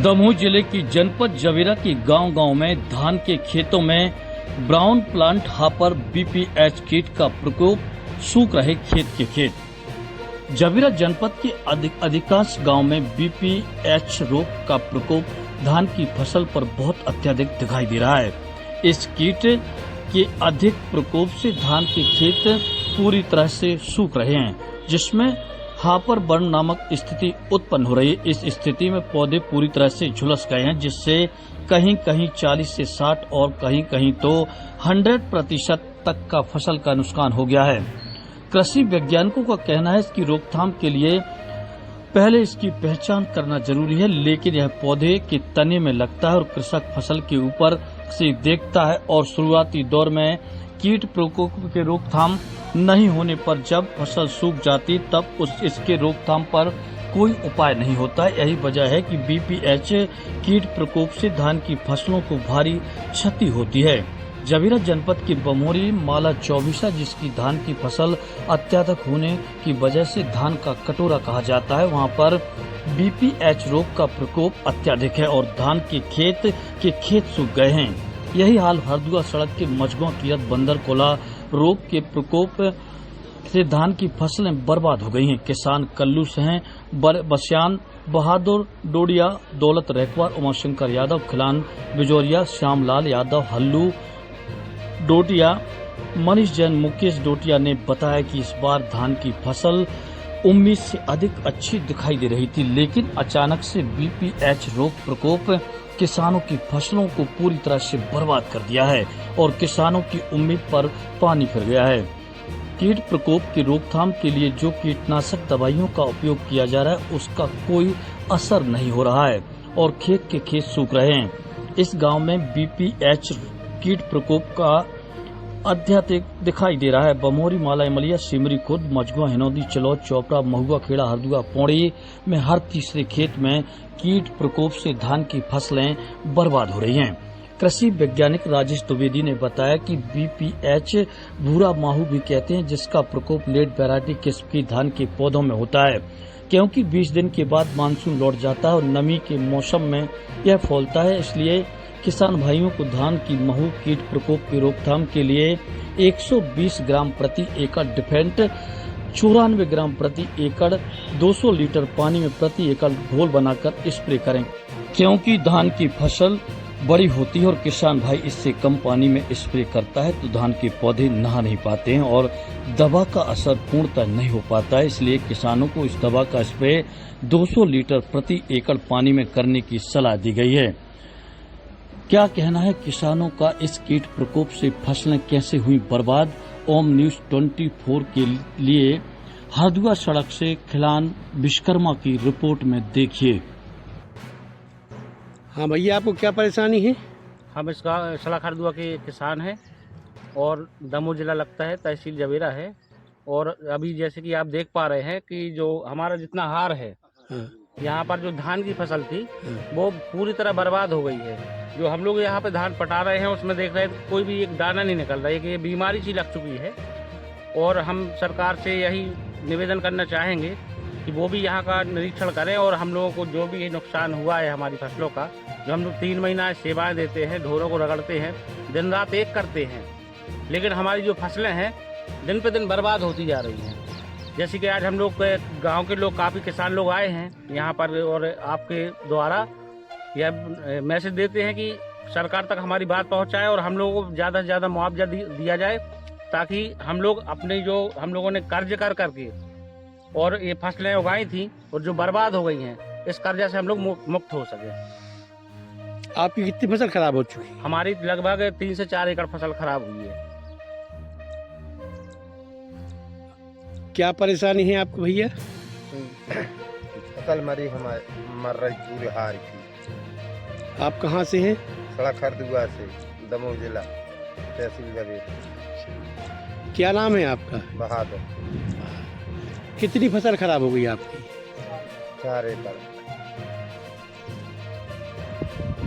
दमोह जिले की जनपद जवेरा के गांव-गांव में धान के खेतों में ब्राउन प्लांट हापर बीपीएच कीट का प्रकोप, सूख रहे खेत के खेत। जवेरा जनपद के अधिकांश गांव में बीपीएच रोग का प्रकोप धान की फसल पर बहुत अत्यधिक दिखाई दे रहा है। इस कीट के अधिक प्रकोप से धान के खेत पूरी तरह से सूख रहे हैं, जिसमें हापर बर्न नामक स्थिति उत्पन्न हो रही है। इस स्थिति में पौधे पूरी तरह से झुलस गए हैं, जिससे कहीं कहीं 40 से 60 और कहीं कहीं तो 100% तक का फसल का नुकसान हो गया है। कृषि वैज्ञानिकों का कहना है इसकी रोकथाम के लिए पहले इसकी पहचान करना जरूरी है, लेकिन यह पौधे के तने में लगता है और कृषक फसल के ऊपर से देखता है और शुरुआती दौर में कीट प्रकोप के रोकथाम नहीं होने पर जब फसल सूख जाती तब इसके रोकथाम पर कोई उपाय नहीं होता। यही वजह है कि बीपीएच कीट प्रकोप से धान की फसलों को भारी क्षति होती है। जवेरा जनपद की बमोरी माला चौबीसा, जिसकी धान की फसल अत्यधिक होने की वजह से धान का कटोरा कहा जाता है, वहां पर बीपीएच रोग का प्रकोप अत्यधिक है और धान के खेत सूख गए हैं। यही हाल हरदुआ सड़क के मझगांव तीरथ बंदर कोला रोग के प्रकोप से धान की फसलें बर्बाद हो गई हैं। किसान कल्लू से हैं, बस्यान, बहादुर, डोडिया, दौलत रैकवार, उमाशंकर यादव, खिलान बिजोरिया, श्यामलाल यादव, हल्लू डोटिया, मनीष जैन, मुकेश डोटिया ने बताया कि इस बार धान की फसल उम्मीद से अधिक अच्छी दिखाई दे रही थी, लेकिन अचानक से बीपीएच रोग प्रकोप किसानों की फसलों को पूरी तरह से बर्बाद कर दिया है और किसानों की उम्मीद पर पानी फिर गया है। कीट प्रकोप की रोकथाम के लिए जो कीटनाशक दवाइयों का उपयोग किया जा रहा है उसका कोई असर नहीं हो रहा है और खेत के खेत सूख रहे हैं। इस गांव में बीपीएच कीट प्रकोप का अत्यधिक दिखाई दे रहा है। बमोरी, माला इमलिया, सिमरी खुर्द, मझगांव, हिनौदी, चलौद, चोपड़ा, महुआ, खेड़ा, हरदुआ, पौड़ी में हर तीसरे खेत में कीट प्रकोप से धान की फसलें बर्बाद हो रही हैं। कृषि वैज्ञानिक राजेश द्विवेदी ने बताया कि बीपीएच भूरा माहू भी कहते हैं, जिसका प्रकोप लेट वैरायटी किस्म की धान के पौधों में होता है, क्योंकि 20 दिन के बाद मानसून लौट जाता है और नमी के मौसम में यह फैलता है। इसलिए किसान भाइयों को धान की महू कीट प्रकोप की रोकथाम के लिए 120 ग्राम प्रति एकड़ डिफेंट, 94 ग्राम प्रति एकड़ 200 लीटर पानी में प्रति एकड़ घोल बनाकर स्प्रे करें, क्योंकि धान की फसल बड़ी होती है और किसान भाई इससे कम पानी में स्प्रे करता है तो धान के पौधे नहा नहीं पाते हैं और दवा का असर पूर्णतः नहीं हो पाता है। इसलिए किसानों को इस दवा का स्प्रे 200 लीटर प्रति एकड़ पानी में करने की सलाह दी गई है। क्या कहना है किसानों का इस कीट प्रकोप से फसलें कैसे हुई बर्बाद? ओम न्यूज 24 के लिए हरदुआ सड़क से खिलान विश्वकर्मा की रिपोर्ट में देखिए। हाँ भैया, आपको क्या परेशानी है? हम इसका सलाख हरदुआ के किसान हैं और दमोह जिला लगता है, तहसील जवेरा है। और अभी जैसे कि आप देख पा रहे हैं कि जो हमारा जितना हार है, हाँ, यहाँ पर जो धान की फसल थी वो पूरी तरह बर्बाद हो गई है। जो हम लोग यहाँ पे धान पटा रहे हैं उसमें देख रहे हैं तो कोई भी एक दाना नहीं निकल रहा है कि ये बीमारी सी लग चुकी है। और हम सरकार से यही निवेदन करना चाहेंगे कि वो भी यहाँ का निरीक्षण करें और हम लोगों को जो भी नुकसान हुआ है हमारी फसलों का, जो हम लोग 3 महीना सेवाएं देते हैं, ढोरों को रगड़ते हैं, दिन रात एक करते हैं, लेकिन हमारी जो फसलें हैं दिन पे दिन बर्बाद होती जा रही हैं। जैसे कि आज हम लोग गांव के लोग, काफ़ी किसान लोग आए हैं यहाँ पर और आपके द्वारा यह मैसेज देते हैं कि सरकार तक हमारी बात पहुँचाए और हम लोगों को ज़्यादा से ज़्यादा मुआवजा दिया जाए, ताकि हम लोग अपने जो हम लोगों ने कर्ज कर करके और ये फसलें उगाई थी और जो बर्बाद हो गई हैं, इस कर्जा से हम लोग मुक्त हो सके। आपकी कितनी फसल खराब हो चुकी है? हमारी लगभग 3 से 4 एकड़ फसल खराब हुई है। क्या परेशानी है आपको भैया? फसल मर रही पूरे हार की। आप कहाँ से हैं? सड़क हरदुआ से, दमोह जिला, तहसील जवेरा। क्या नाम है आपका? बहादुर। कितनी फसल खराब हो गई आपकी? 4 एकड़।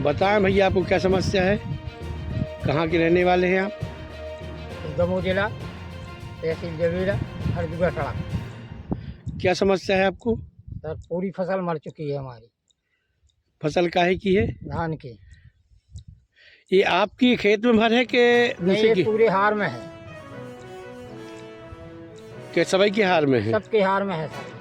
बताएं भैया, आपको क्या समस्या है? कहाँ के रहने वाले हैं आप? दमोह जिला, तहसील जवेरा, हरदुआ सड़क। क्या समस्या है आपको? सर पूरी फसल मर चुकी है हमारी। फसल काहे की है? धान की। ये आपकी खेत में भर है कि नहीं, दूसरे ये की? पूरे हार में है, के सभी की हार में है? सबके हार में है सर।